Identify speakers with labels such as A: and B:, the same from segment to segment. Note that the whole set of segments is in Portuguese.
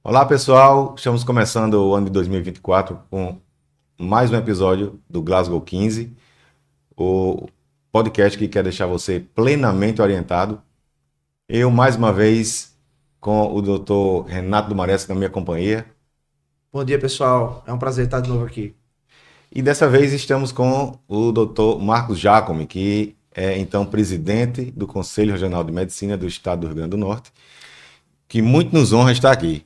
A: Olá, pessoal. Estamos começando o ano de 2024 com mais um episódio do Glasgow 15, o podcast que quer deixar você plenamente orientado. Eu, mais uma vez, com o Dr. Renato Dumares na minha companhia.
B: Bom dia, pessoal. É um prazer estar de novo aqui.
A: E dessa vez estamos com o Dr. Marcos Giacomi, que é então presidente do Conselho Regional de Medicina do Estado do Rio Grande do Norte, que muito nos honra estar aqui.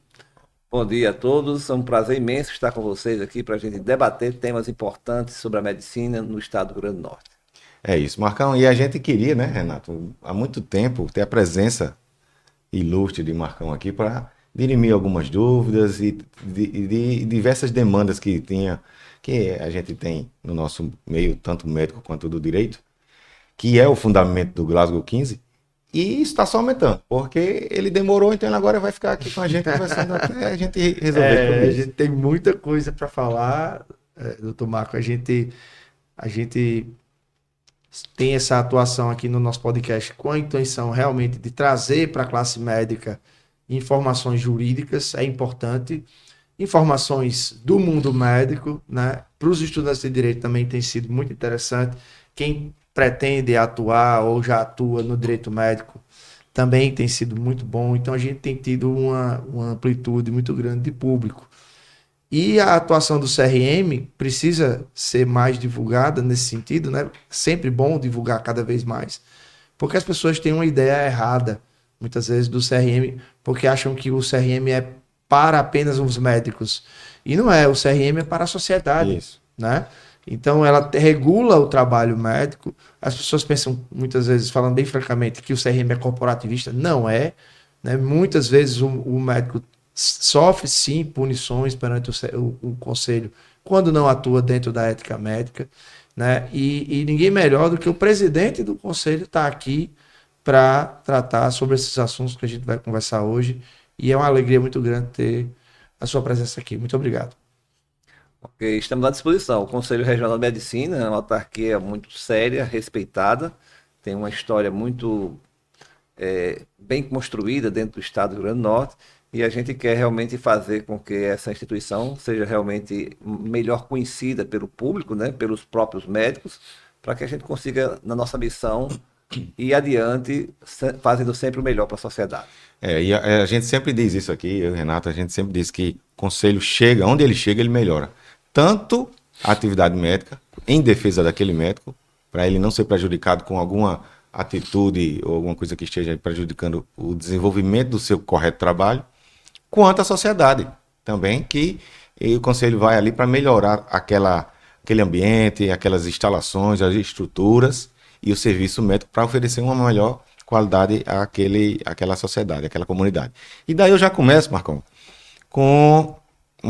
C: Bom dia a todos, é um prazer imenso estar com vocês aqui para a gente debater temas importantes sobre a medicina no estado do Rio Grande do Norte.
A: É isso, Marcão. E a gente queria, né, Renato, há muito tempo ter a presença ilustre de Marcão aqui para dirimir algumas dúvidas e de diversas demandas que a gente tem no nosso meio, tanto médico quanto do direito, que é o fundamento do Glasgow 15, e isso está só aumentando, porque ele demorou, então ele agora vai ficar aqui com a gente conversando até a gente resolver tudo
B: A
A: isso.
B: gente tem muita coisa para falar, doutor Marco. A gente tem essa atuação aqui no nosso podcast com a intenção realmente de trazer para a classe médica informações jurídicas, é importante, informações do mundo médico, né? Para os estudantes de direito também tem sido muito interessante. Quem pretende atuar ou já atua no direito médico também tem sido muito bom. Então a gente tem tido uma amplitude muito grande de público. E a atuação do CRM precisa ser mais divulgada nesse sentido, né? Sempre bom divulgar cada vez mais, porque as pessoas têm uma ideia errada, muitas vezes, do CRM, porque acham que o CRM é para apenas os médicos. E não é, o CRM é para a sociedade,
A: Isso.
B: né? Então ela regula o trabalho médico. As pessoas pensam, muitas vezes, falando bem francamente, que o CRM é corporativista. Não é, né? Muitas vezes o médico sofre sim punições perante o conselho quando não atua dentro da ética médica, né? E ninguém melhor do que o presidente do conselho está aqui para tratar sobre esses assuntos que a gente vai conversar hoje. E é uma alegria muito grande ter a sua presença aqui. Muito obrigado.
C: Ok, estamos à disposição. O Conselho Regional de Medicina é uma autarquia muito séria, respeitada, tem uma história muito bem construída dentro do estado do Rio Grande do Norte e a gente quer realmente fazer com que essa instituição seja realmente melhor conhecida pelo público, né, pelos próprios médicos, para que a gente consiga, na nossa missão, ir adiante, fazendo sempre o melhor para a sociedade.
A: A gente sempre diz isso aqui, eu e o Renato, a gente sempre diz que o conselho chega, onde ele chega, ele melhora. Tanto a atividade médica, em defesa daquele médico, para ele não ser prejudicado com alguma atitude ou alguma coisa que esteja prejudicando o desenvolvimento do seu correto trabalho, quanto a sociedade também, que o conselho vai ali para melhorar aquele ambiente, aquelas instalações, as estruturas e o serviço médico para oferecer uma melhor qualidade àquela sociedade, àquela comunidade. E daí eu já começo, Marcão, com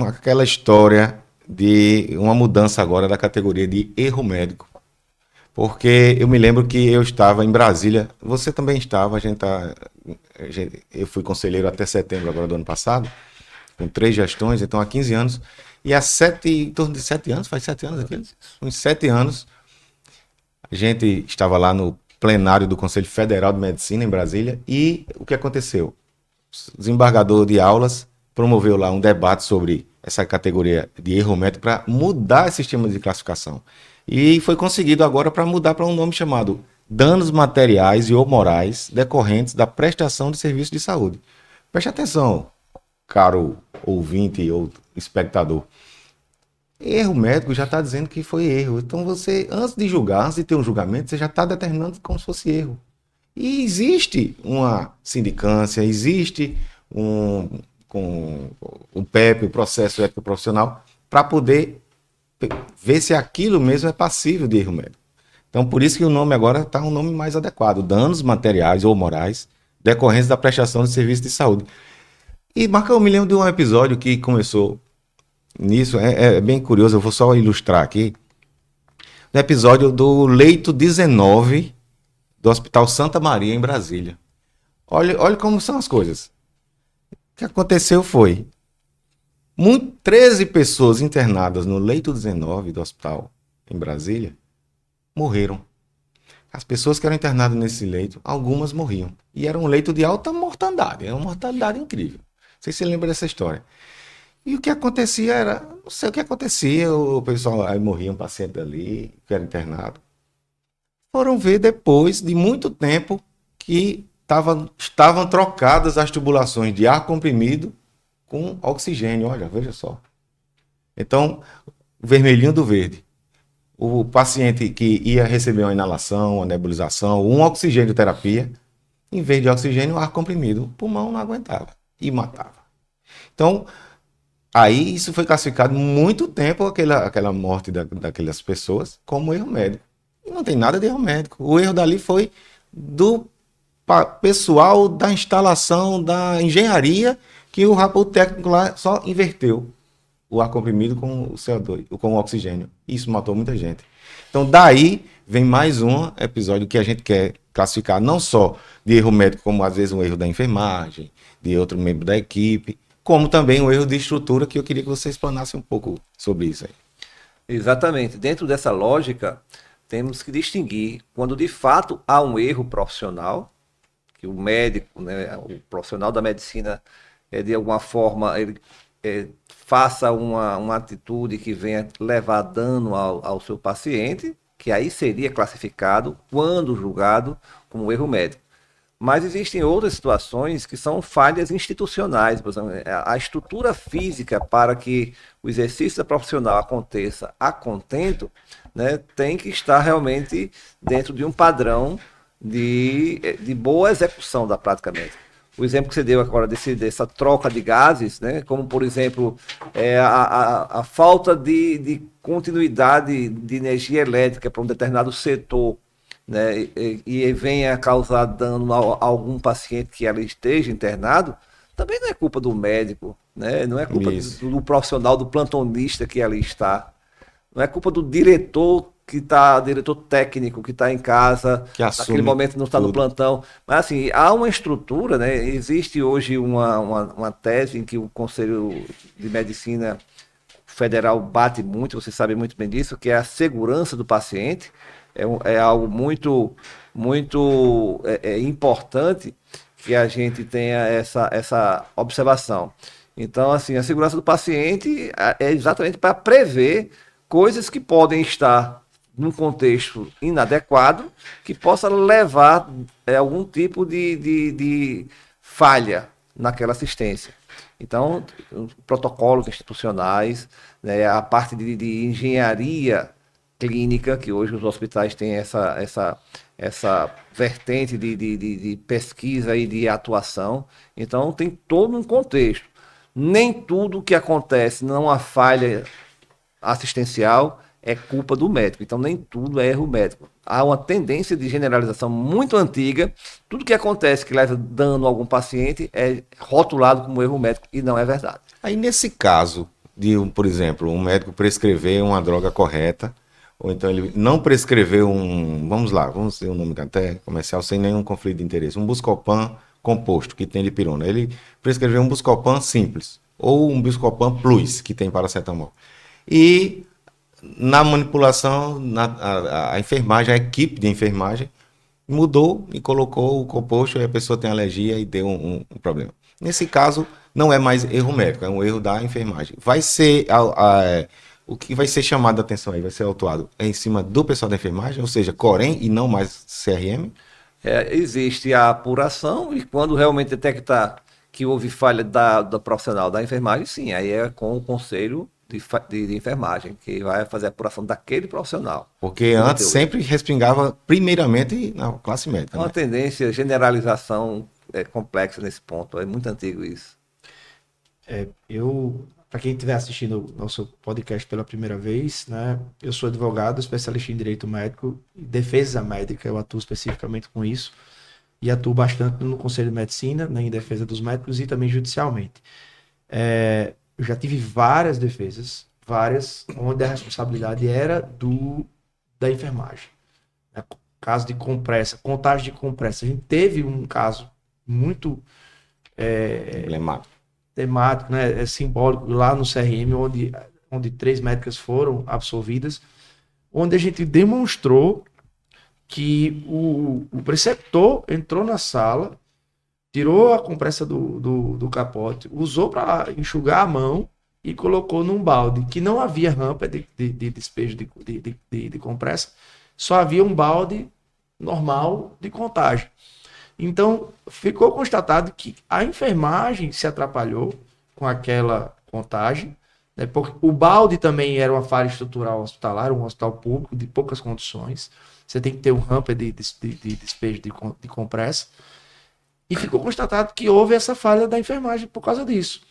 A: aquela história de uma mudança agora da categoria de erro médico. Porque eu me lembro que eu estava em Brasília, você também estava, eu fui conselheiro até setembro agora do ano passado, com 3 gestões, então há 15 anos, e em torno de 7 anos, faz 7 anos aqui, uns 7 anos, a gente estava lá no plenário do Conselho Federal de Medicina em Brasília, e o que aconteceu? O desembargador de aulas promoveu lá um debate sobre essa categoria de erro médico para mudar esse sistema de classificação. E foi conseguido agora para mudar para um nome chamado danos materiais e ou morais decorrentes da prestação de serviço de saúde. Preste atenção, caro ouvinte ou espectador. Erro médico já está dizendo que foi erro. Então você, antes de julgar, antes de ter um julgamento, você já está determinando como se fosse erro. E existe uma sindicância, existe com o PEP, o processo ético profissional, para poder ver se aquilo mesmo é passível de erro médico. Então, por isso que o nome agora está um nome mais adequado: danos materiais ou morais decorrentes da prestação de serviço de saúde. E, Marcão, eu me lembro de um episódio que começou nisso, é bem curioso, eu vou só ilustrar aqui. No episódio do leito 19 do Hospital Santa Maria, em Brasília. Olha como são as coisas. O que aconteceu foi 13 pessoas internadas no leito 19 do hospital em Brasília morreram. As pessoas que eram internadas nesse leito, algumas morriam. E era um leito de alta mortandade, é uma mortalidade incrível. sei se você lembra dessa história. E o que acontecia era, não sei o que acontecia, o pessoal, aí morria um paciente ali, que era internado. Foram ver depois de muito tempo que estavam trocadas as tubulações de ar comprimido com oxigênio, olha, veja só. Então, o vermelhinho do verde. O paciente que ia receber uma inalação, uma nebulização, um oxigênio terapia, em vez de oxigênio, ar comprimido. O pulmão não aguentava e matava. Então, aí isso foi classificado muito tempo, aquela morte daquelas pessoas, como erro médico. E não tem nada de erro médico. O erro dali foi do pessoal da instalação, da engenharia, que o técnico lá só inverteu o ar comprimido com o CO2, com o oxigênio. Isso matou muita gente. Então, daí vem mais um episódio que a gente quer classificar, não só de erro médico, como às vezes um erro da enfermagem, de outro membro da equipe, como também um erro de estrutura, que eu queria que você explanasse um pouco sobre isso aí.
C: Exatamente. Dentro dessa lógica, temos que distinguir quando de fato há um erro profissional, que o médico, né, o profissional da medicina, de alguma forma, ele faça uma atitude que venha levar dano ao seu paciente, que aí seria classificado, quando julgado, como erro médico. Mas existem outras situações que são falhas institucionais, por exemplo, a estrutura física para que o exercício profissional aconteça a contento, né, tem que estar realmente dentro de um padrão de boa execução da prática médica. O exemplo que você deu agora dessa troca de gases, né, como, por exemplo, a falta de continuidade de energia elétrica para um determinado setor, né, e venha causar dano a algum paciente que ela esteja internado, também não é culpa do médico, né, não é culpa do profissional, do plantonista que ali está, não é culpa do diretor diretor técnico que está em casa,
A: que
C: naquele momento não está no plantão. Mas assim, há uma estrutura, né? Existe hoje uma tese em que o Conselho de Medicina Federal bate muito, você sabe muito bem disso, que é a segurança do paciente. É algo muito, muito importante que a gente tenha essa observação. Então, assim, a segurança do paciente é exatamente para prever coisas que podem estar num contexto inadequado, que possa levar algum tipo de falha naquela assistência. Então, protocolos institucionais, né, a parte de engenharia clínica, que hoje os hospitais têm essa vertente de pesquisa e de atuação. Então, tem todo um contexto. Nem tudo que acontece numa falha assistencial é culpa do médico. Então, nem tudo é erro médico. Há uma tendência de generalização muito antiga. Tudo que acontece que leva dano a algum paciente é rotulado como erro médico e não é verdade.
A: Aí, nesse caso de, por exemplo, um médico prescrever uma droga correta, ou então ele não prescrever vamos dizer um nome até comercial, sem nenhum conflito de interesse, um Buscopan composto, que tem lipirona. Ele prescreveu um Buscopan simples, ou um Buscopan Plus, que tem paracetamol. E na manipulação, a enfermagem, a equipe de enfermagem mudou e colocou o composto e a pessoa tem alergia e deu um problema. Nesse caso, não é mais erro médico, é um erro da enfermagem. Vai ser o que vai ser chamado a atenção aí, vai ser autuado em cima do pessoal da enfermagem, ou seja, Corém e não mais CRM?
C: Existe a apuração e quando realmente detectar que houve falha do profissional da enfermagem, sim, aí é com o conselho de enfermagem, que vai fazer a apuração daquele profissional.
A: Porque antes sempre respingava primeiramente na classe médica.
C: Uma tendência, generalização complexa nesse ponto, é muito antigo isso.
B: Para quem estiver assistindo o nosso podcast pela primeira vez, né, eu sou advogado, especialista em direito médico e defesa médica, eu atuo especificamente com isso e atuo bastante no Conselho de Medicina, né, em defesa dos médicos e também judicialmente. Eu já tive várias defesas, onde a responsabilidade era da enfermagem. Caso de compressa, contagem de compressa. A gente teve um caso muito temático, né, simbólico, lá no CRM, onde 3 médicas foram absolvidas, onde a gente demonstrou que o preceptor entrou na sala tirou a compressa do capote, usou para enxugar a mão e colocou num balde, que não havia rampa de despejo de compressa, só havia um balde normal de contagem. Então, ficou constatado que a enfermagem se atrapalhou com aquela contagem, né, porque o balde também era uma falha estrutural hospitalar, um hospital público de poucas condições. Você tem que ter um rampa de despejo de compressa. E ficou constatado que houve essa falha da enfermagem por causa disso.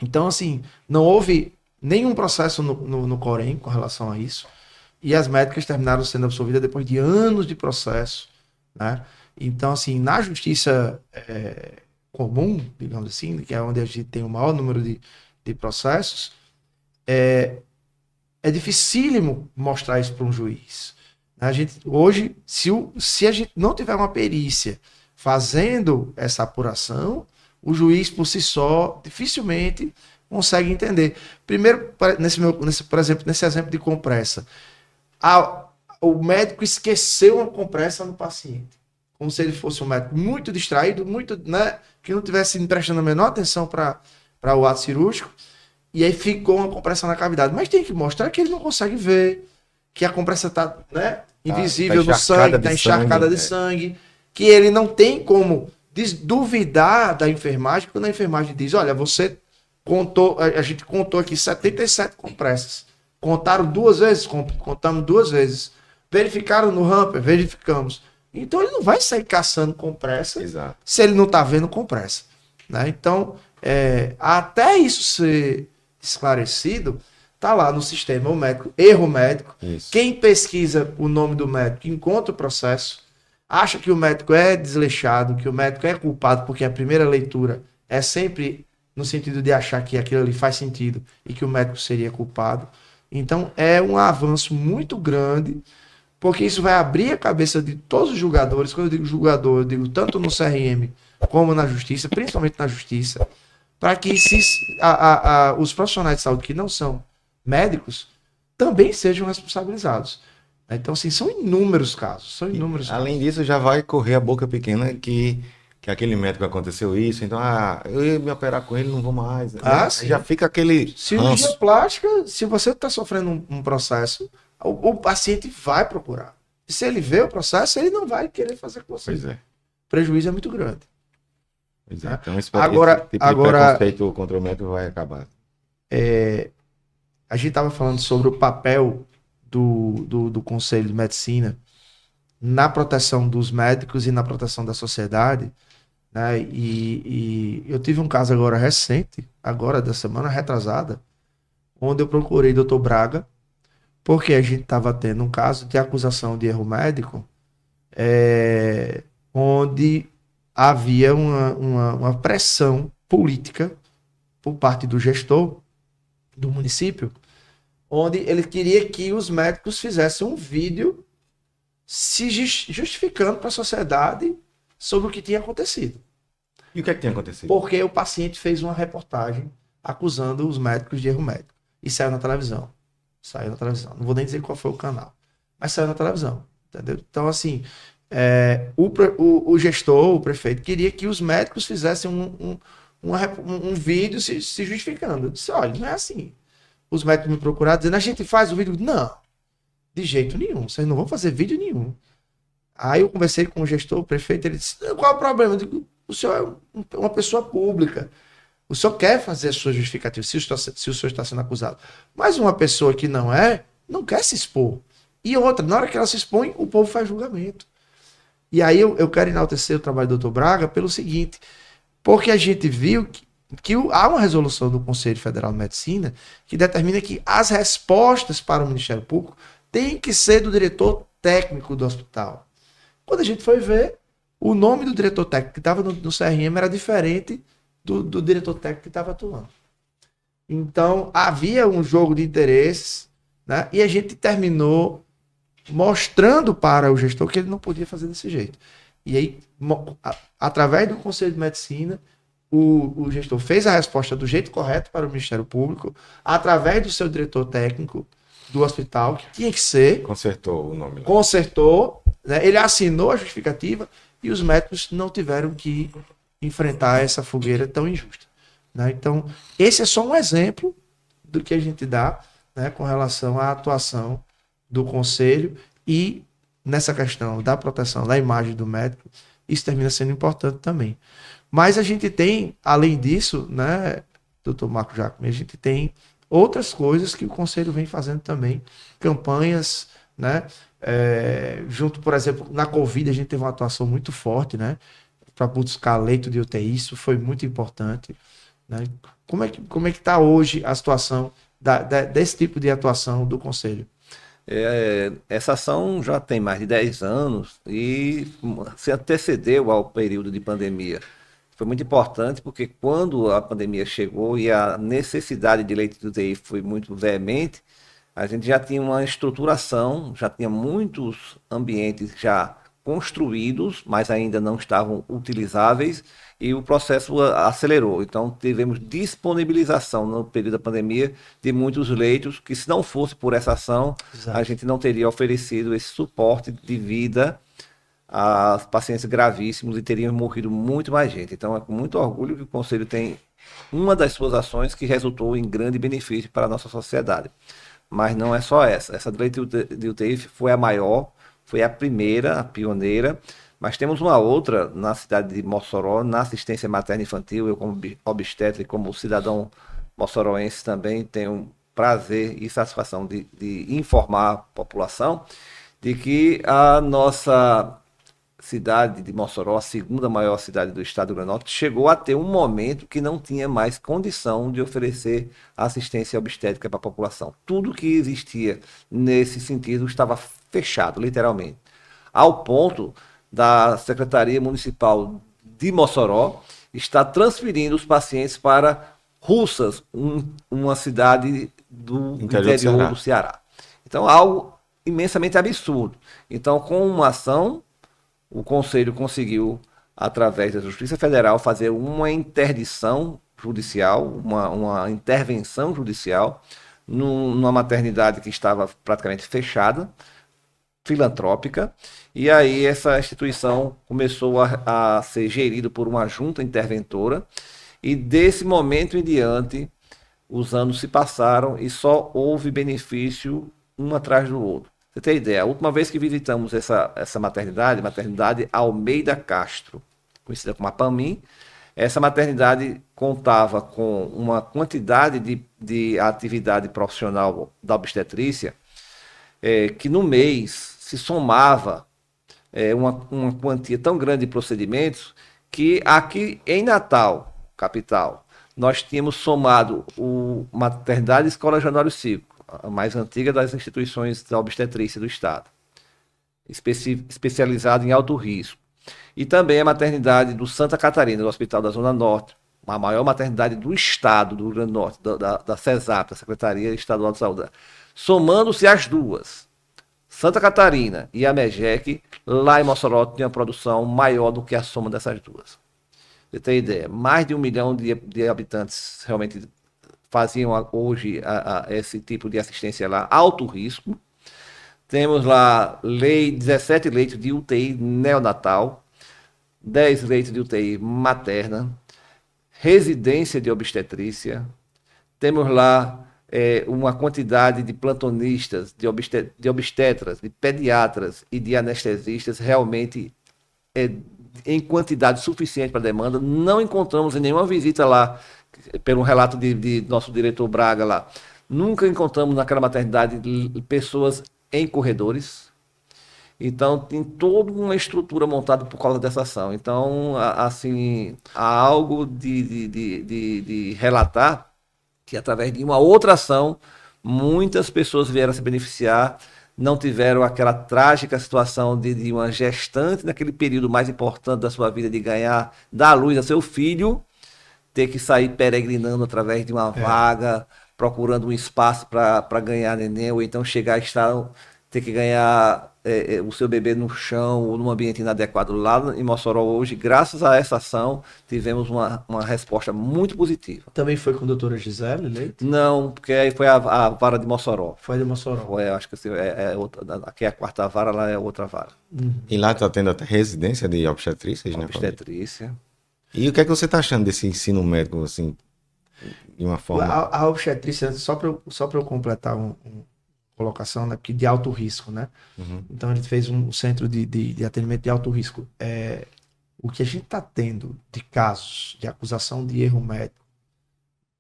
B: Então, assim, não houve nenhum processo no Corém com relação a isso. E as médicas terminaram sendo absolvidas depois de anos de processo, né? Então, assim, na justiça comum, digamos assim, que é onde a gente tem o maior número de processos, é dificílimo mostrar isso para um juiz. A gente, hoje, se a gente não tiver uma perícia fazendo essa apuração, o juiz por si só dificilmente consegue entender. Primeiro, por exemplo, nesse exemplo de compressa, o médico esqueceu uma compressa no paciente, como se ele fosse um médico muito distraído, muito, né, que não tivesse prestando a menor atenção para o ato cirúrgico, e aí ficou uma compressa na cavidade. Mas tem que mostrar que ele não consegue ver, que a compressa está, né, invisível no sangue, está encharcada de sangue, que ele não tem como duvidar da enfermagem, quando a enfermagem diz, olha, você contou, a gente contou aqui 77 compressas, contaram 2 vezes, contamos 2 vezes, verificaram no hamper, verificamos. Então ele não vai sair caçando compressa.
A: Exato.
B: Se ele não está vendo compressa, né? Então, até isso ser esclarecido, está lá no sistema o médico, erro médico.
A: Isso.
B: Quem pesquisa o nome do médico encontra o processo, acha que o médico é desleixado, que o médico é culpado, porque a primeira leitura é sempre no sentido de achar que aquilo ali faz sentido e que o médico seria culpado. Então é um avanço muito grande, porque isso vai abrir a cabeça de todos os julgadores. Quando eu digo julgador, eu digo tanto no CRM como na justiça, principalmente na justiça, para que os profissionais de saúde que não são médicos também sejam responsabilizados. Então, assim, são inúmeros casos.
A: Além disso, já vai correr a boca pequena que aquele médico aconteceu isso, então, eu ia me operar com ele, não vou mais. Né? Já fica aquele
B: cirurgia plástica, se você está sofrendo um processo, o paciente vai procurar. E se ele vê o processo, ele não vai querer fazer com você.
A: Pois é.
B: O prejuízo é muito grande.
A: Pois é. Então, esse
B: agora,
A: tipo de preconceito contra o médico vai acabar.
B: A gente estava falando sobre o papel do Conselho de Medicina na proteção dos médicos e na proteção da sociedade, né? E eu tive um caso agora recente, agora da semana retrasada, onde eu procurei Dr. Braga, porque a gente estava tendo um caso de acusação de erro médico, onde havia uma pressão política por parte do gestor do município, onde ele queria que os médicos fizessem um vídeo se justificando para a sociedade sobre o que tinha acontecido.
A: E o que é que tinha acontecido?
B: Porque o paciente fez uma reportagem acusando os médicos de erro médico. E saiu na televisão. Não vou nem dizer qual foi o canal. Mas saiu na televisão. Entendeu? Então, assim, o gestor, o prefeito, queria que os médicos fizessem um vídeo se justificando. Eu disse, olha, não é assim. Os médicos me procuraram dizendo, a gente faz o vídeo. Não, de jeito nenhum. Vocês não vão fazer vídeo nenhum. Aí eu conversei com o gestor, o prefeito, ele disse, qual é o problema? Eu digo, o senhor é uma pessoa pública. O senhor quer fazer a sua justificativa se o senhor está sendo acusado. Mas uma pessoa que não quer se expor. E outra, na hora que ela se expõe, o povo faz julgamento. E aí eu quero enaltecer o trabalho do Dr. Braga pelo seguinte, porque a gente viu que há uma resolução do Conselho Federal de Medicina que determina que as respostas para o Ministério Público têm que ser do diretor técnico do hospital. Quando a gente foi ver, o nome do diretor técnico que estava no CRM era diferente do diretor técnico que estava atuando. Então, havia um jogo de interesses, né? E a gente terminou mostrando para o gestor que ele não podia fazer desse jeito. E aí, através do Conselho de Medicina, o gestor fez a resposta do jeito correto para o Ministério Público, através do seu diretor técnico do hospital, que tinha que ser.
A: Consertou o nome.
B: Consertou, né? Ele assinou a justificativa e os médicos não tiveram que enfrentar essa fogueira tão injusta, né? Então, esse é só um exemplo do que a gente dá, né, com relação à atuação do conselho e nessa questão da proteção da imagem do médico, isso termina sendo importante também. Mas a gente tem, além disso, né, doutor Marco Jacome, a gente tem outras coisas que o conselho vem fazendo também, campanhas, né, junto, por exemplo, na Covid a gente teve uma atuação muito forte, né, para buscar leito de UTI, isso foi muito importante, né? Como é que está hoje a situação desse tipo de atuação do conselho?
C: Essa ação já tem mais de 10 anos e se antecedeu ao período de pandemia. Foi muito importante porque quando a pandemia chegou e a necessidade de leite de UTI foi muito veemente, a gente já tinha uma estruturação, já tinha muitos ambientes já construídos, mas ainda não estavam utilizáveis e o processo acelerou. Então tivemos disponibilização no período da pandemia de muitos leitos que, se não fosse por essa ação,
B: Exato.
C: a gente não teria oferecido esse suporte de vida a pacientes gravíssimos e teriam morrido muito mais gente. Então é com muito orgulho que o Conselho tem uma das suas ações que resultou em grande benefício para a nossa sociedade. Mas não é só essa. Essa do leite de UTI foi a maior, foi a primeira, a pioneira, mas temos uma outra na cidade de Mossoró, na assistência materna infantil. Eu, como obstetra e como cidadão mossoroense, também tenho prazer e satisfação de informar a população de que a nossa cidade de Mossoró, a segunda maior cidade do estado do Rio Grande do Norte, chegou a ter um momento que não tinha mais condição de oferecer assistência obstétrica para a população. Tudo que existia nesse sentido estava fechado, literalmente. Ao ponto da Secretaria Municipal de Mossoró estar transferindo os pacientes para Russas, uma cidade do interior do Ceará. Então, algo imensamente absurdo. Então, com uma ação, o Conselho conseguiu, através da Justiça Federal, fazer uma interdição judicial, uma intervenção judicial, numa maternidade que estava praticamente fechada, filantrópica, e aí essa instituição começou a ser gerida por uma junta interventora, e desse momento em diante, os anos se passaram e só houve benefício um atrás do outro. Você tem ideia, a última vez que visitamos essa maternidade Almeida Castro, conhecida como a PAMIM, essa maternidade contava com uma quantidade de atividade profissional da obstetrícia que no mês se somava uma quantia tão grande de procedimentos que aqui em Natal, capital, nós tínhamos somado o Maternidade Escola Januário Cico, a mais antiga das instituições da obstetrícia do estado, especializada em alto risco. E também a maternidade do Santa Catarina, do Hospital da Zona Norte, a maior maternidade do estado do Rio Grande do Norte, da CESAP, da Secretaria Estadual de Saúde. Somando-se as duas, Santa Catarina e a MEGEC, lá em Mossoró tinha uma produção maior do que a soma dessas duas. Você tem ideia, mais de 1 milhão de habitantes realmente faziam hoje esse tipo de assistência lá, alto risco. Temos lá 17 leitos de UTI neonatal, 10 leitos de UTI materna, residência de obstetrícia. Temos lá uma quantidade de plantonistas, de obstetras, de pediatras e de anestesistas realmente em quantidade suficiente para a demanda. Não encontramos em nenhuma visita lá, pelo relato de nosso diretor Braga lá, nunca encontramos naquela maternidade pessoas em corredores. Então, tem toda uma estrutura montada por causa dessa ação. Então, assim, há algo de relatar que, através de uma outra ação, muitas pessoas vieram se beneficiar, não tiveram aquela trágica situação de uma gestante, naquele período mais importante da sua vida, de ganhar, dar à luz a seu filho, ter que sair peregrinando através de uma vaga, procurando um espaço para ganhar neném, ou então chegar a ter que ganhar o seu bebê no chão ou num ambiente inadequado. Lá em Mossoró hoje, graças a essa ação, tivemos uma resposta muito positiva.
B: Também foi com a doutora Gisele Leite?
C: Não, porque aí foi a vara de Mossoró.
B: Foi de Mossoró.
C: Acho que assim, aqui é a quarta vara, lá é outra vara.
A: E lá está tendo até residência de obstetrícias, né?
C: Obstetrícia.
A: E o que é que você está achando desse ensino médico, assim, de uma forma...
B: A obstetrícia, só para eu completar uma colocação, né, porque de alto risco, né?
A: Uhum.
B: Então, ele fez um centro de atendimento de alto risco. O que a gente está tendo de casos de acusação de erro médico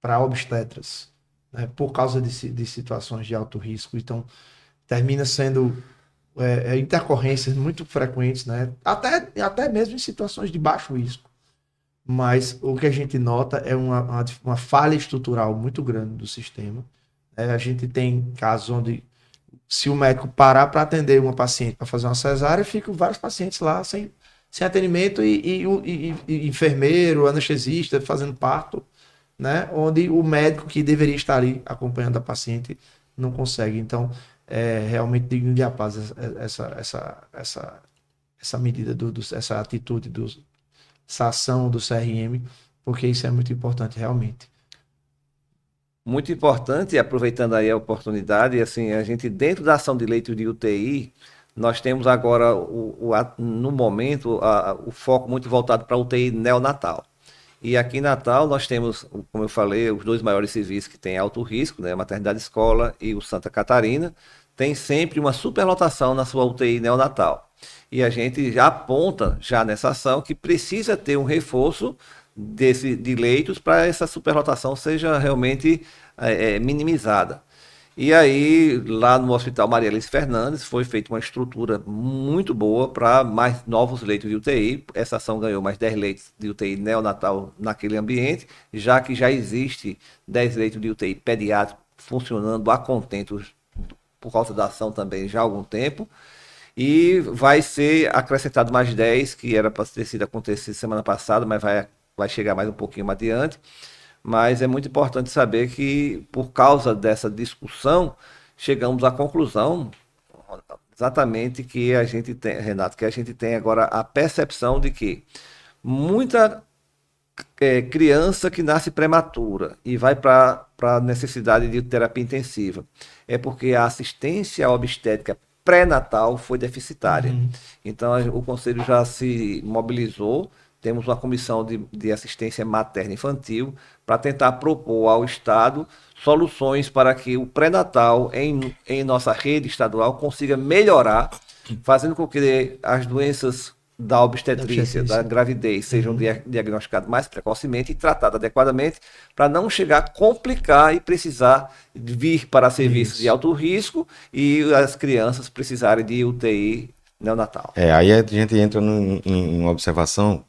B: para obstetras, né, por causa de situações de alto risco, então, termina sendo intercorrências muito frequentes, né? Até mesmo em situações de baixo risco. Mas o que a gente nota é uma falha estrutural muito grande do sistema. A gente tem casos onde, se o médico parar para atender uma paciente para fazer uma cesárea, ficam vários pacientes lá sem atendimento e enfermeiro, anestesista fazendo parto, né? Onde o médico que deveria estar ali acompanhando a paciente não consegue. Então, é realmente digno de paz essa medida, essa atitude, essa ação do CRM, porque isso é muito importante realmente.
C: Muito importante, aproveitando aí a oportunidade, assim, a gente dentro da ação de leitos de UTI, nós temos agora, no momento, o foco muito voltado para a UTI neonatal. E aqui em Natal nós temos, como eu falei, os dois maiores serviços que têm alto risco, né, a Maternidade Escola e o Santa Catarina, tem sempre uma superlotação na sua UTI neonatal. E a gente já aponta, já nessa ação, que precisa ter um reforço de leitos para essa superlotação seja realmente minimizada. E aí, lá no Hospital Maria Alice Fernandes, foi feita uma estrutura muito boa para mais novos leitos de UTI. Essa ação ganhou mais 10 leitos de UTI neonatal naquele ambiente, já que já existe 10 leitos de UTI pediátrico funcionando a contento por causa da ação também já há algum tempo. E vai ser acrescentado mais 10, que era para ter sido acontecido semana passada, mas vai chegar mais um pouquinho mais adiante. Mas é muito importante saber que, por causa dessa discussão, chegamos à conclusão exatamente que a gente tem, Renato, que a gente tem agora a percepção de que muita criança que nasce prematura e vai para a necessidade de terapia intensiva é porque a assistência obstétrica pré-natal foi deficitária. Então, o Conselho já se mobilizou. Temos uma comissão de assistência materna infantil para tentar propor ao Estado soluções para que o pré-natal em nossa rede estadual consiga melhorar, fazendo com que as doenças da obstetrícia, da gravidez, sejam diagnosticadas mais precocemente e tratadas adequadamente, para não chegar a complicar e precisar vir para serviços de alto risco e as crianças precisarem de UTI neonatal.
A: Aí a gente entra em uma observação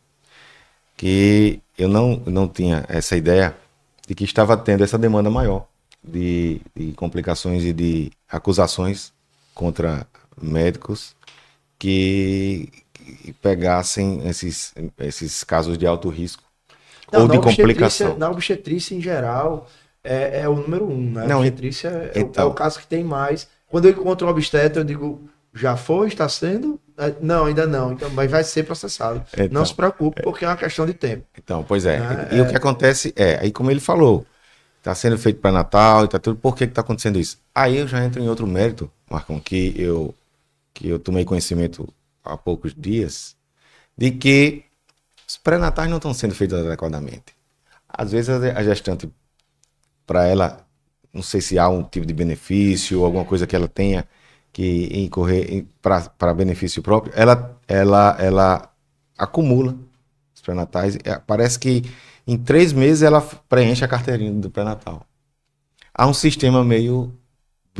A: que eu não tinha essa ideia de que estava tendo essa demanda maior de complicações e de acusações contra médicos que pegassem esses casos de alto risco ou de complicação.
B: Na obstetrícia, em geral, é o número 1, né? A obstetrícia é o caso que tem mais. Quando eu encontro um obstetra, eu digo, já foi, está sendo? Não, ainda não. Então, mas vai ser processado. Não se preocupe, porque é uma questão de tempo.
A: Então, pois é. E o que acontece aí como ele falou, está sendo feito para Natal e tá tudo, por que está acontecendo isso? Aí eu já entro em outro mérito, Marcão, que eu tomei conhecimento há poucos dias, de que os pré-natais não estão sendo feitos adequadamente. Às vezes a gestante, para ela, não sei se há um tipo de benefício ou alguma coisa que ela tenha que incorrer para benefício próprio, ela acumula os pré-natais. Parece que em 3 meses ela preenche a carteirinha do pré-natal. Há um sistema meio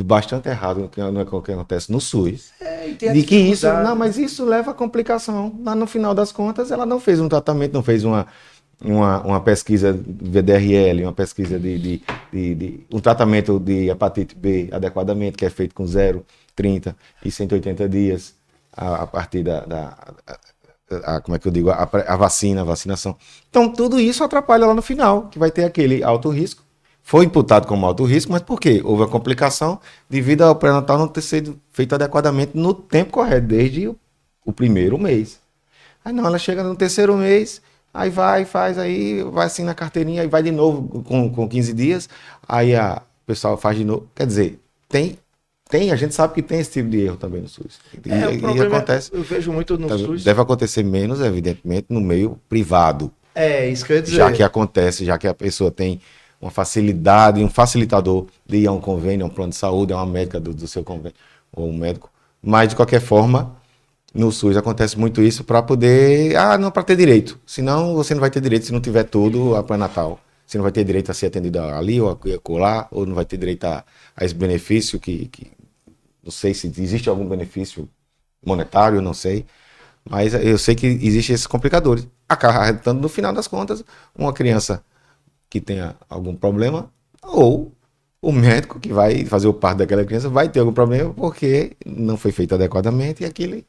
A: bastante errado, que não é o que acontece no SUS, de que isso, não, mas isso leva a complicação. Lá no final das contas, ela não fez um tratamento, não fez uma pesquisa VDRL, uma pesquisa de um tratamento de hepatite B adequadamente, que é feito com 0, 30 e 180 dias a partir como é que eu digo, a vacinação. Então, tudo isso atrapalha lá no final, que vai ter aquele alto risco. Foi imputado como alto risco, mas por quê? Houve a complicação devido ao pré-natal não ter sido feito adequadamente no tempo correto, desde o primeiro mês. Aí não, ela chega no 3º mês, aí faz assim na carteirinha, aí vai de novo com 15 dias, aí o pessoal faz de novo. Quer dizer, a gente sabe que tem esse tipo de erro também no SUS. E acontece.
B: Eu vejo muito no SUS.
A: Deve acontecer menos, evidentemente, no meio privado.
B: É, isso que eu ia dizer.
A: Já que acontece, já que a pessoa tem uma facilidade, um facilitador de ir a um convênio, a um plano de saúde, a uma médica do seu convênio, ou um médico. Mas, de qualquer forma, no SUS acontece muito isso para poder. Ah, não, para ter direito. Senão você não vai ter direito se não tiver tudo a pré-natal. Você não vai ter direito a ser atendido ali ou acolá, ou não vai ter direito a esse benefício que não sei se existe algum benefício monetário, não sei. Mas eu sei que existem esses complicadores. Acarretando, no final das contas, uma criança que tenha algum problema, ou o médico que vai fazer o parto daquela criança vai ter algum problema porque não foi feito adequadamente e aquilo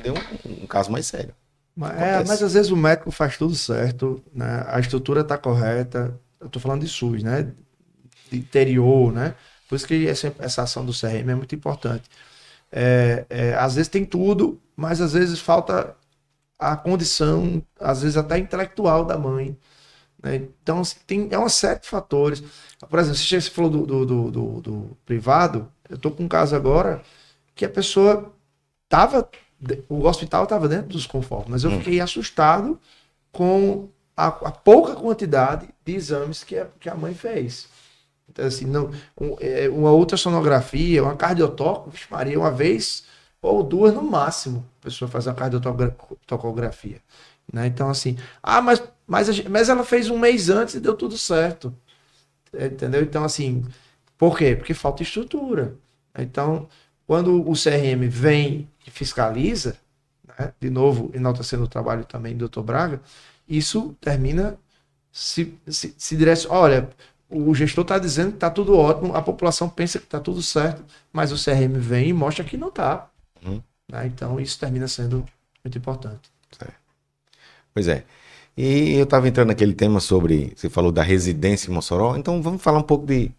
A: deu um caso mais sério.
B: Mas às vezes o médico faz tudo certo, né? A estrutura está correta. Eu estou falando de SUS, né? De interior, né? Por isso que essa ação do CRM é muito importante. Às vezes tem tudo, mas às vezes falta a condição, às vezes até intelectual da mãe, né? Então, assim, é uma série de fatores. Por exemplo, você falou do privado, eu estou com um caso agora que a pessoa estava, o hospital estava dentro dos conformes, mas eu fiquei assustado com a pouca quantidade de exames que a mãe fez. Então, assim, uma ultrassonografia, uma cardiotoco, Maria, uma vez ou duas no máximo, a pessoa faz uma cardiotocografia. Né? Então, assim, mas ela fez um mês antes e deu tudo certo. Entendeu? Então, assim, por quê? Porque falta estrutura. Então, quando o CRM vem e fiscaliza, né? De novo, enaltecendo o trabalho também do Dr. Braga, isso termina se direciona. Olha, o gestor está dizendo que está tudo ótimo, a população pensa que está tudo certo, mas o CRM vem e mostra que não está. Né? Então, isso termina sendo muito importante.
A: Pois é. E eu estava entrando naquele tema sobre, você falou da residência em Mossoró, então vamos falar um pouco de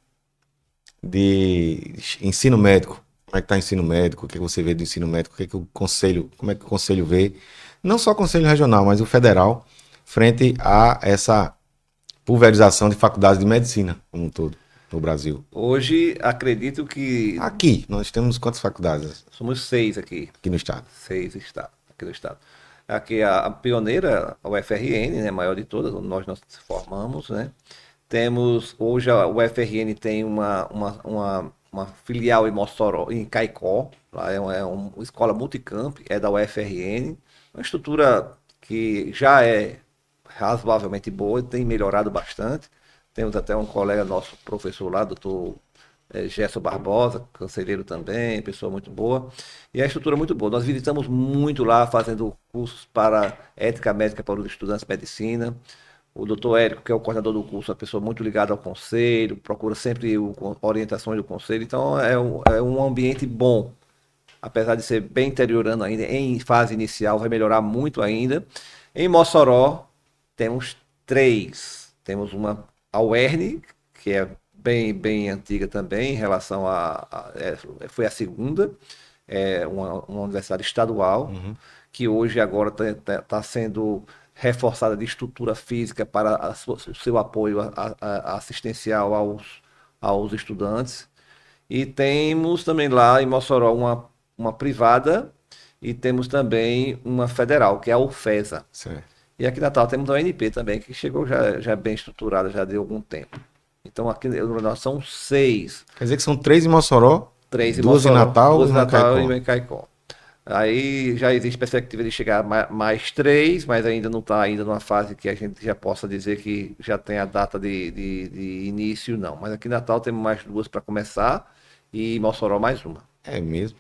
A: ensino médico. Como é que está o ensino médico? O que você vê do ensino médico? Como é que o conselho vê? Não só o conselho regional, mas o federal, frente a essa pulverização de faculdades de medicina como um todo no Brasil.
C: Hoje, acredito que...
A: Aqui, nós temos quantas faculdades?
C: Somos 6 aqui.
A: Aqui no estado.
C: 6 estados, aqui no estado. Aqui a pioneira, a UFRN, né, maior de todas, onde nós nos formamos, né? Temos, hoje a UFRN tem uma filial em Mossoró, em Caicó, lá é uma escola multicamp, é da UFRN, uma estrutura que já é razoavelmente boa, tem melhorado bastante. Temos até um colega nosso, professor lá, doutor Gerson Barbosa, conselheiro também, pessoa muito boa. E a estrutura é muito boa. Nós visitamos muito lá, fazendo cursos para ética médica para os estudantes de medicina. O doutor Érico, que é o coordenador do curso, é uma pessoa muito ligada ao conselho, procura sempre orientações do conselho. Então, é um ambiente bom. Apesar de ser bem interiorano ainda, em fase inicial, vai melhorar muito ainda. Em Mossoró, temos 3. Temos a UERN, que é bem antiga também, em relação foi a segunda, uma universidade estadual, que hoje agora está sendo reforçada de estrutura física para o seu apoio assistencial aos estudantes. E temos também lá em Mossoró uma privada e temos também uma federal, que é a UFESA.
A: Certo.
C: E aqui em Natal temos a UNP também, que chegou já bem estruturada, já de algum tempo. Então aqui nós são 6.
A: Quer dizer que são 3 em Mossoró,
C: 3 em
A: 2
C: Mossoró,
A: em Natal,
C: 2 em Natal
A: Caicó.
C: e em Caicó. Aí já existe perspectiva de chegar mais 3, mas ainda não está ainda numa fase que a gente já possa dizer que já tem a data de início, não. Mas aqui em Natal temos mais 2 para começar e em Mossoró mais uma.
A: É mesmo.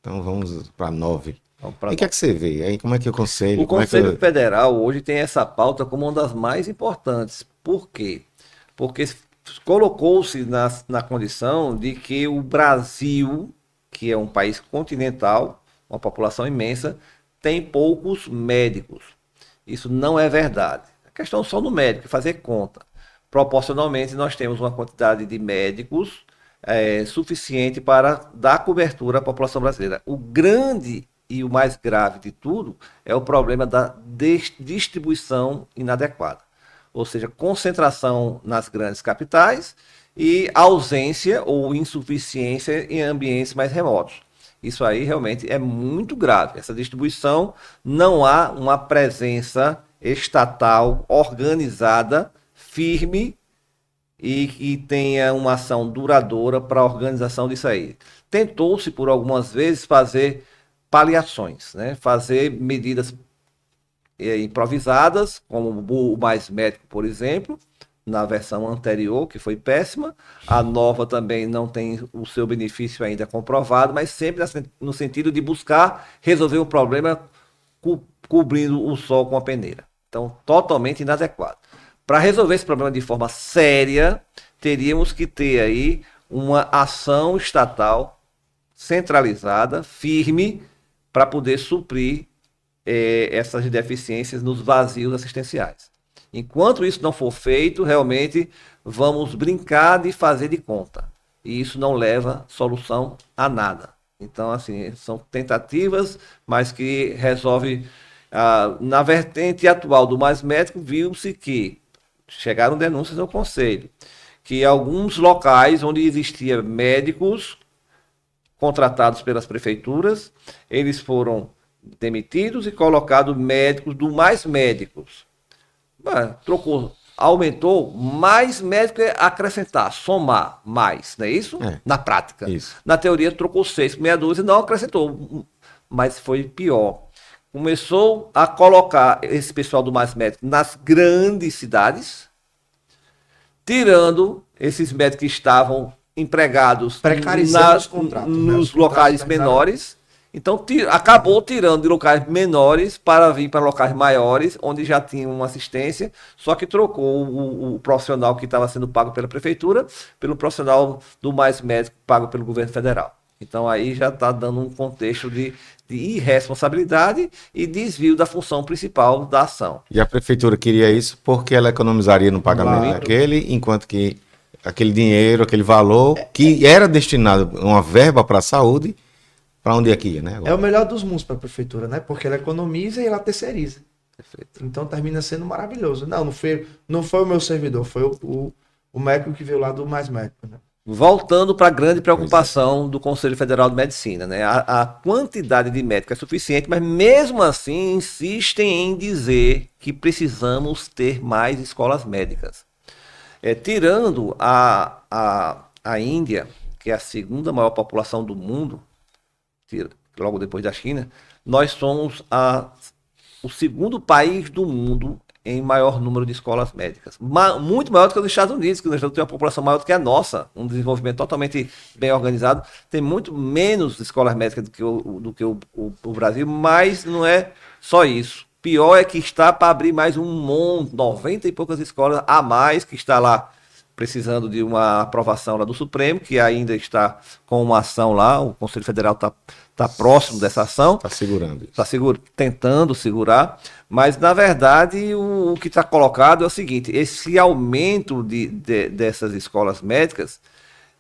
A: Então vamos para 9.
C: Vamos pra
A: E o que é que você vê? Aí como é que o conselho...
C: O Conselho Federal hoje tem essa pauta como uma das mais importantes. Por quê? Porque colocou-se na condição de que o Brasil, que é um país continental, uma população imensa, tem poucos médicos. Isso não é verdade. A questão só do médico, fazer conta. Proporcionalmente, nós temos uma quantidade de médicos suficiente para dar cobertura à população brasileira. O grande e o mais grave de tudo é o problema da distribuição inadequada. Ou seja, concentração nas grandes capitais e ausência ou insuficiência em ambientes mais remotos. Isso aí realmente é muito grave. Essa distribuição, não há uma presença estatal, organizada, firme e que tenha uma ação duradoura para a organização disso aí. Tentou-se, por algumas vezes, fazer paliações, né? Fazer medidas improvisadas, como o Mais Médico, por exemplo, na versão anterior, que foi péssima. A nova também não tem o seu benefício ainda comprovado, mas sempre no sentido de buscar resolver o problema cobrindo o sol com a peneira. Então, totalmente inadequado. Para resolver esse problema de forma séria, teríamos que ter aí uma ação estatal centralizada, firme, para poder suprir essas deficiências nos vazios assistenciais. Enquanto isso não for feito, realmente vamos brincar de fazer de conta. E isso não leva solução a nada. Então, assim, são tentativas, mas que resolve. Na vertente atual do Mais Médico, viu-se que chegaram denúncias ao Conselho, que alguns locais onde existia médicos contratados pelas prefeituras, eles foram demitidos e colocados médicos do Mais Médicos. Trocou, aumentou, mais médico é acrescentar, somar mais, não é isso? Na prática.
A: Isso.
C: Na teoria trocou 6 por meia dúzia e não acrescentou, mas foi pior. Começou a colocar esse pessoal do Mais Médico nas grandes cidades, tirando esses médicos que estavam empregados nos locais menores. Então, acabou tirando de locais menores para vir para locais maiores, onde já tinha uma assistência, só que trocou o profissional que estava sendo pago pela prefeitura pelo profissional do Mais Médico pago pelo governo federal. Então, aí já está dando um contexto de irresponsabilidade e desvio da função principal da ação.
A: E a prefeitura queria isso porque ela economizaria no pagamento daquele, enquanto que aquele dinheiro, aquele valor que era destinado a uma verba para a saúde, para onde é que ia, né? Agora.
B: É o melhor dos mundos para a prefeitura, né? Porque ela economiza e ela terceiriza.
C: Perfeito.
B: Então termina sendo maravilhoso. Não foi o meu servidor, foi o médico que veio lá do Mais Médico, né?
C: Voltando para a grande preocupação do Conselho Federal de Medicina, né? A quantidade de médicos é suficiente, mas mesmo assim insistem em dizer que precisamos ter mais escolas médicas. Tirando a Índia, que é a segunda maior população do mundo, logo depois da China, nós somos o segundo país do mundo em maior número de escolas médicas. Muito maior do que os Estados Unidos, que nós temos uma população maior do que a nossa, um desenvolvimento totalmente bem organizado. Tem muito menos escolas médicas do que o Brasil, mas não é só isso. Pior é que está para abrir mais 90 e poucas escolas a mais, que está lá precisando de uma aprovação lá do Supremo, que ainda está com uma ação lá, o Conselho Federal está próximo dessa ação.
A: Está segurando isso.
C: Está tentando segurar, mas na verdade o que está colocado é o seguinte: esse aumento dessas escolas médicas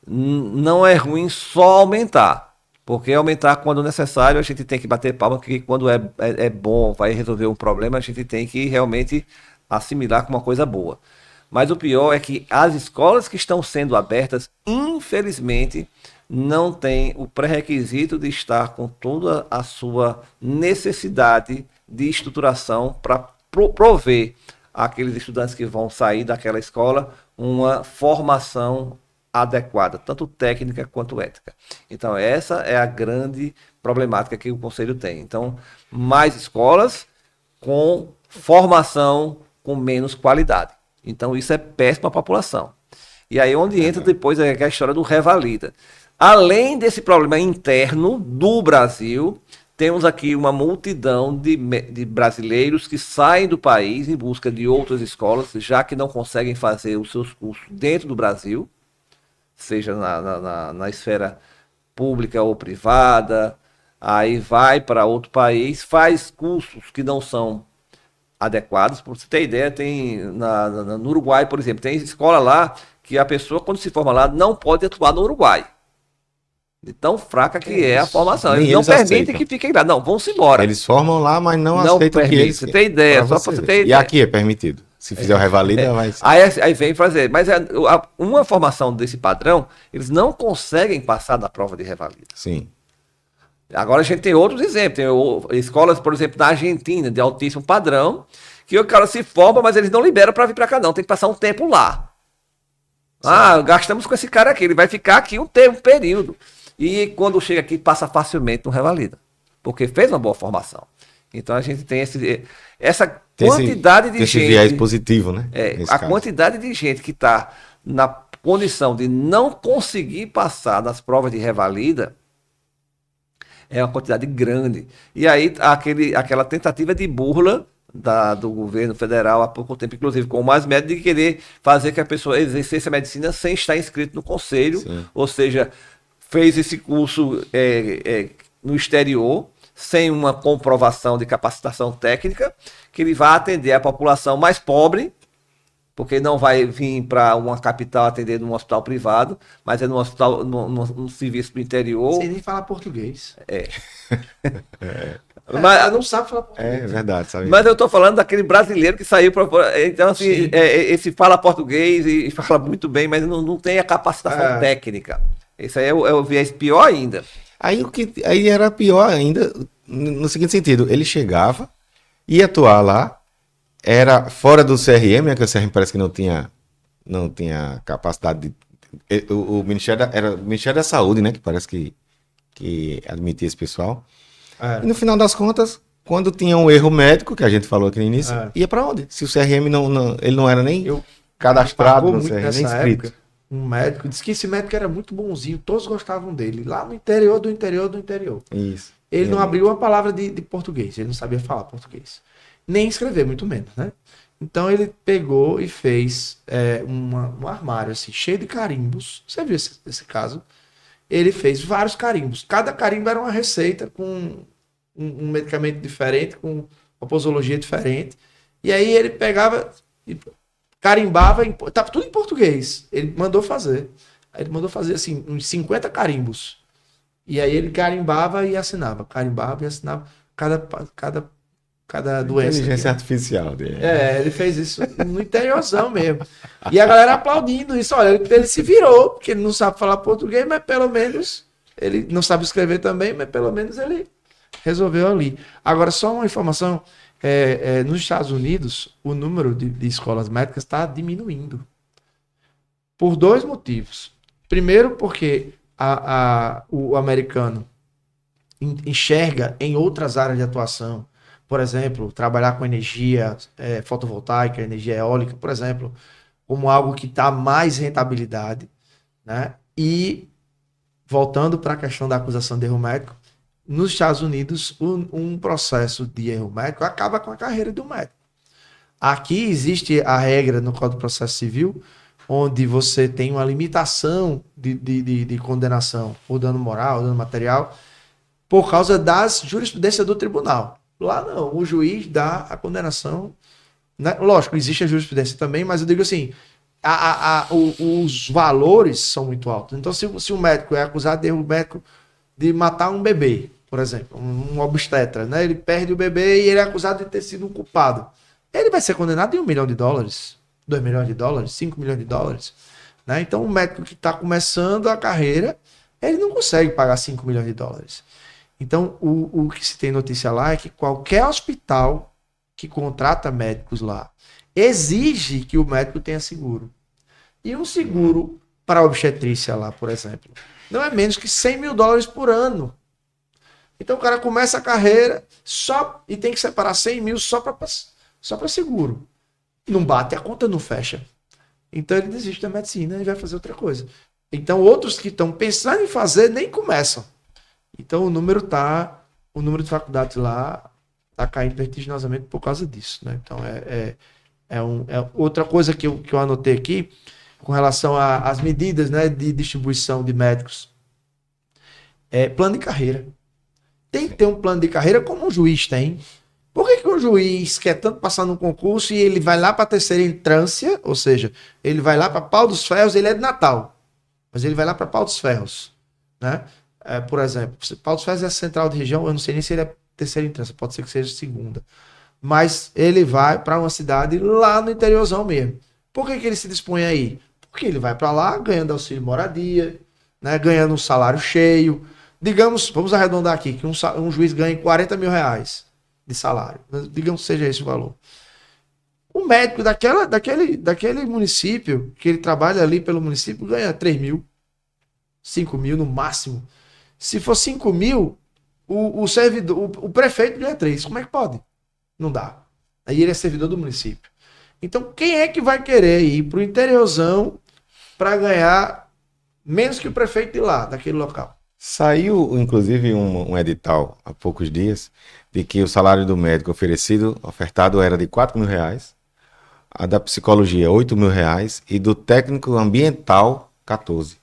C: não é ruim só aumentar, porque aumentar quando necessário a gente tem que bater palma, porque quando é bom, vai resolver um problema, a gente tem que realmente assimilar como uma coisa boa. Mas o pior é que as escolas que estão sendo abertas, infelizmente, não têm o pré-requisito de estar com toda a sua necessidade de estruturação para prover àqueles estudantes que vão sair daquela escola uma formação adequada, tanto técnica quanto ética. Então, essa é a grande problemática que o Conselho tem. Então, mais escolas com formação com menos qualidade. Então, isso é péssimo para a população. E aí, onde entra depois a história do revalida. Além desse problema interno do Brasil, temos aqui uma multidão de brasileiros que saem do país em busca de outras escolas, já que não conseguem fazer os seus cursos dentro do Brasil, seja na esfera pública ou privada, aí vai para outro país, faz cursos que não são adequados. Para você ter ideia, tem no Uruguai, por exemplo, tem escola lá que a pessoa, quando se forma lá, não pode atuar no Uruguai. De tão fraca que é a formação. Eles não permitem que fiquem lá. Não, vão-se embora.
A: Eles formam lá, mas não aceitam que eles...
C: Você tem ideia, só para você ter ideia.
A: E aqui é permitido. Se fizer o revalida, vai ser.
C: Aí vem fazer. Mas uma formação desse padrão, eles não conseguem passar da prova de revalida.
A: Sim.
C: Agora a gente tem outros exemplos. Tem escolas, por exemplo, na Argentina, de altíssimo padrão, que o cara se forma, mas eles não liberam para vir para cá, não. Tem que passar um tempo lá. Gastamos com esse cara aqui, ele vai ficar aqui um período. E quando chega aqui, passa facilmente, não revalida. Porque fez uma boa formação. Então a gente tem essa quantidade de gente. Esse
A: viés positivo, né?
C: Quantidade de gente que está na condição de não conseguir passar nas provas de revalida é uma quantidade grande. E aí aquela tentativa de burla do governo federal há pouco tempo, inclusive com o Mais Médico, de querer fazer que a pessoa exercesse a medicina sem estar inscrito no conselho, Sim. Ou seja, fez esse curso no exterior, sem uma comprovação de capacitação técnica, que ele vai atender a população mais pobre, porque não vai vir para uma capital atender num hospital privado, mas é num serviço do interior.
B: Sem nem falar português.
C: Mas
B: não sabe falar português.
A: É verdade, sabe?
C: Mas eu estou falando daquele brasileiro que saiu para. Então, assim, esse fala português e fala muito bem, mas não tem a capacitação técnica. Esse aí é o viés pior ainda.
A: Aí era pior ainda, no seguinte sentido: ele chegava, ia atuar lá, era fora do CRM, né, que o CRM parece que não tinha capacidade de. O Ministério da Saúde, né? Que parece que admitia esse pessoal. E no final das contas, quando tinha um erro médico, que a gente falou aqui no início, ia para onde? Se o CRM ele não era nem cadastrado no CRM, nem inscrito.
B: Um médico disse que esse médico era muito bonzinho, todos gostavam dele, lá no interior do interior do interior.
A: Isso.
B: Ele não abriu uma palavra de português, ele não sabia falar português. Nem escrever, muito menos, né? Então ele pegou e fez um armário assim, cheio de carimbos. Você viu esse caso? Ele fez vários carimbos. Cada carimbo era uma receita com um medicamento diferente, com uma posologia diferente. E aí ele pegava e carimbava, estava tudo em português. Ele mandou fazer. Aí ele mandou fazer assim, uns 50 carimbos. E aí ele carimbava e assinava. Carimbava e assinava cada doença.
A: Inteligência artificial dele.
B: Ele fez isso no interiorzão mesmo. E a galera aplaudindo isso. Olha, ele se virou, porque ele não sabe falar português, mas pelo menos ele não sabe escrever também, mas pelo menos ele resolveu ali. Agora, só uma informação. Nos Estados Unidos, o número de escolas médicas está diminuindo. Por dois motivos. Primeiro, porque o americano enxerga em outras áreas de atuação, por exemplo, trabalhar com energia fotovoltaica, energia eólica, por exemplo, como algo que dá mais rentabilidade, né? E, voltando para a questão da acusação de erro médico, nos Estados Unidos, um processo de erro médico acaba com a carreira do médico. Aqui existe a regra no Código de Processo Civil, onde você tem uma limitação de condenação por dano moral, dano material, por causa das jurisprudências do tribunal. Lá não, o juiz dá a condenação, né? Lógico, existe a jurisprudência também, mas eu digo assim, os valores são muito altos. Então, se o médico é acusado de erro médico de matar um bebê, por exemplo, um obstetra, né? Ele perde o bebê e ele é acusado de ter sido um culpado. Ele vai ser condenado em $1 milhão, $2 milhões, $5 milhões, né? Então, um médico que está começando a carreira, ele não consegue pagar $5 milhões. Então, o que se tem notícia lá é que qualquer hospital que contrata médicos lá exige que o médico tenha seguro. E um seguro para a obstetrícia lá, por exemplo, não é menos que $100 mil por ano. Então o cara começa a carreira e tem que separar 100 mil só para seguro. Não bate, a conta não fecha. Então ele desiste da medicina e vai fazer outra coisa. Então outros que estão pensando em fazer nem começam. Então o número de faculdades lá está caindo vertiginosamente por causa disso, né? Então outra coisa que eu anotei aqui com relação às medidas, né, de distribuição de médicos. Plano de carreira. Tem que ter um plano de carreira como um juiz tem. Por que um juiz quer tanto passar num concurso e ele vai lá para a terceira entrância, ou seja, ele vai lá para Pau dos Ferros, ele é de Natal, mas ele vai lá para Pau dos Ferros, né? Por exemplo, Pau dos Ferros é a central de região, eu não sei nem se ele é terceira entrância, pode ser que seja segunda, mas ele vai para uma cidade lá no interiorzão mesmo. Por que ele se dispõe aí? Porque ele vai para lá ganhando auxílio moradia, né, ganhando um salário cheio. Digamos, vamos arredondar aqui, que um juiz ganhe R$40 mil de salário. Digamos que seja esse o valor. O médico daquele município, que ele trabalha ali pelo município, ganha 3 mil, 5 mil no máximo. Se for 5 mil, o servidor, o prefeito ganha 3. Como é que pode? Não dá. Aí ele é servidor do município. Então, quem é que vai querer ir para o interiorzão para ganhar menos que o prefeito de lá, daquele local?
A: Saiu, inclusive, um edital há poucos dias de que o salário do médico ofertado era de R$ 4.000, a da psicologia R$ 8.000 e do técnico ambiental 14.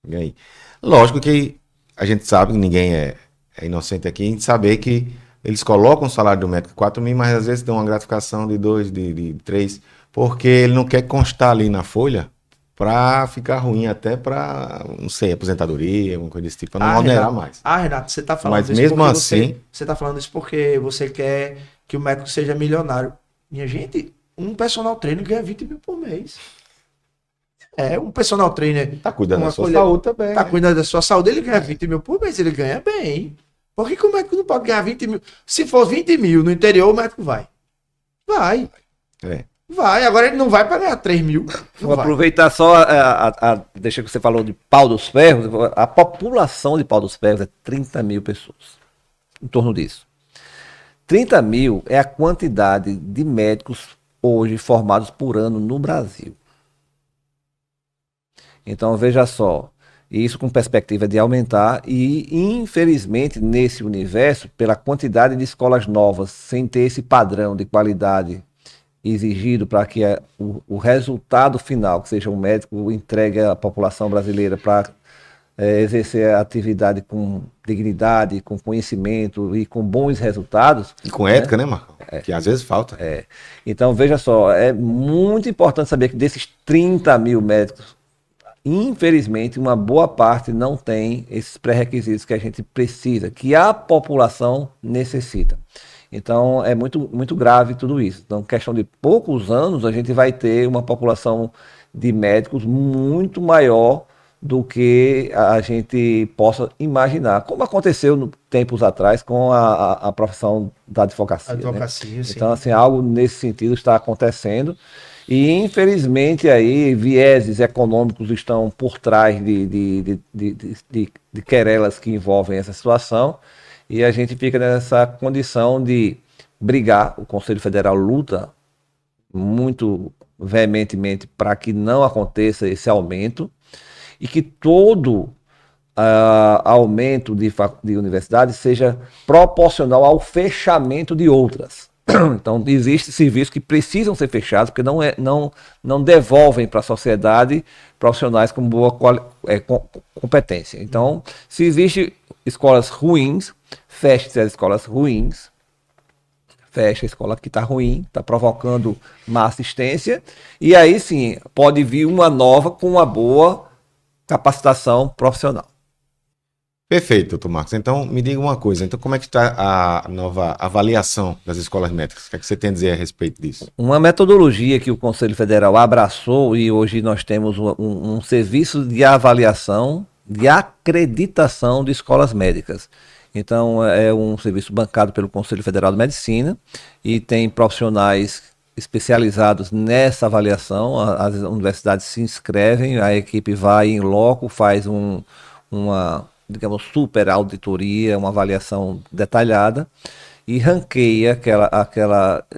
A: E aí? Lógico que a gente sabe que ninguém é inocente aqui em saber que eles colocam o salário do médico 4.000, mas às vezes dão uma gratificação de 2, de 3, porque ele não quer constar ali na folha para ficar ruim até para, não sei, aposentadoria, alguma coisa desse tipo, para não onerar mais.
B: Renato, você está falando
A: Mas
B: isso
A: mesmo
B: porque
A: assim...
B: Você está falando isso porque você quer que o médico seja milionário. Minha gente, um personal trainer ganha 20 mil por mês. Um personal trainer...
A: Tá cuidando da sua saúde também.
B: Tá cuidando da sua saúde, ele ganha 20 mil por mês, ele ganha bem. Por que o médico não pode ganhar 20 mil? Se for 20 mil no interior, o médico vai. Vai. Vai. Agora ele não vai para ganhar 3 mil.
C: Vou aproveitar só deixa que você falou de Pau dos Ferros. A população de Pau dos Ferros é 30 mil pessoas. Em torno disso. 30 mil é a quantidade de médicos hoje formados por ano no Brasil. Então veja só. Isso com perspectiva de aumentar e, infelizmente, nesse universo, pela quantidade de escolas novas, sem ter esse padrão de qualidade exigido para que o resultado final, que seja um médico, entregue à população brasileira para exercer a atividade com dignidade, com conhecimento e com bons resultados.
A: E com ética, né, Marcão? Que às vezes falta.
C: Então, veja só, é muito importante saber que desses 30 mil médicos, infelizmente, uma boa parte não tem esses pré-requisitos que a gente precisa, que a população necessita. Então, é muito, muito grave tudo isso. Então, questão de poucos anos, a gente vai ter uma população de médicos muito maior do que a gente possa imaginar, como aconteceu tempos atrás com a profissão da advocacia.
B: Advocacia,
C: né?
B: sim.
C: Então, assim, algo nesse sentido está acontecendo. E, infelizmente, aí vieses econômicos estão por trás de querelas que envolvem essa situação, e a gente fica nessa condição de brigar. O Conselho Federal luta muito veementemente para que não aconteça esse aumento e que todo aumento de universidades seja proporcional ao fechamento de outras. Então, existem serviços que precisam ser fechados, porque não devolvem para a sociedade profissionais com boa competência. Então, se existem escolas ruins, feche as escolas ruins, fecha a escola que está ruim, está provocando má assistência, e aí sim, pode vir uma nova com uma boa capacitação profissional.
A: Perfeito, doutor Marcos. Então, me diga uma coisa. Então, como é que está a nova avaliação das escolas médicas? O que é que você tem a dizer a respeito disso?
C: Uma metodologia que o Conselho Federal abraçou, e hoje nós temos um serviço de avaliação, de acreditação de escolas médicas. Então, é um serviço bancado pelo Conselho Federal de Medicina e tem profissionais especializados nessa avaliação. As universidades se inscrevem, a equipe vai em loco, faz uma digamos, super auditoria, uma avaliação detalhada, e ranqueia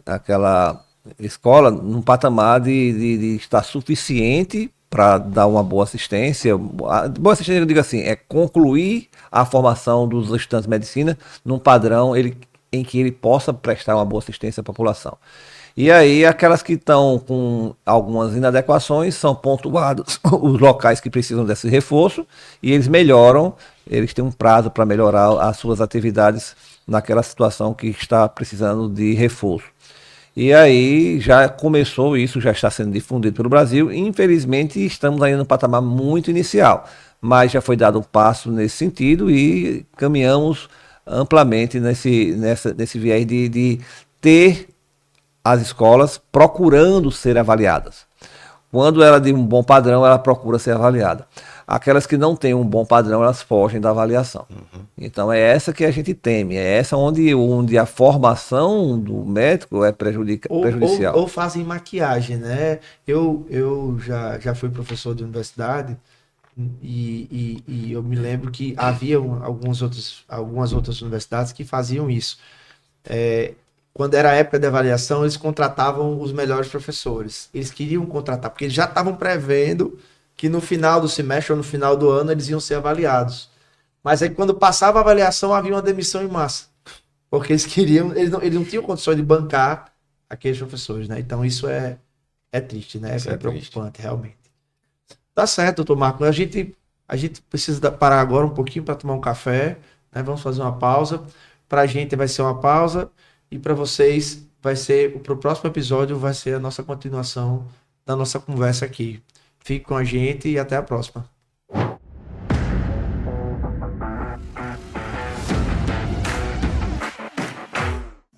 C: aquela escola num patamar de estar suficiente para dar uma boa assistência. Boa assistência, eu digo assim, é concluir a formação dos estudantes de medicina num padrão em que ele possa prestar uma boa assistência à população. E aí, aquelas que estão com algumas inadequações são pontuados os locais que precisam desse reforço e eles melhoram, eles têm um prazo para melhorar as suas atividades naquela situação que está precisando de reforço. E aí já começou isso, já está sendo difundido pelo Brasil. Infelizmente, estamos ainda no patamar muito inicial, mas já foi dado um passo nesse sentido e caminhamos amplamente nesse viés de ter as escolas procurando ser avaliadas. Quando ela é de um bom padrão, ela procura ser avaliada. Aquelas que não têm um bom padrão, elas fogem da avaliação. Então é essa que a gente teme, é essa onde a formação do médico é prejudicial.
B: Ou fazem maquiagem, né? Eu já fui professor de universidade e eu me lembro que havia algumas outras universidades que faziam isso. Quando era a época de avaliação, eles contratavam os melhores professores. Eles queriam contratar, porque eles já estavam prevendo que no final do semestre ou no final do ano eles iam ser avaliados. Mas aí quando passava a avaliação, havia uma demissão em massa. Porque eles não tinham condições de bancar aqueles professores, né? Então isso é triste, né? É preocupante, realmente. Tá certo, doutor Marco. A gente precisa parar agora um pouquinho para tomar um café, né? Vamos fazer uma pausa. Para a gente vai ser uma pausa e para vocês pro próximo episódio vai ser a nossa continuação da nossa conversa aqui. Fique com a gente e até a próxima.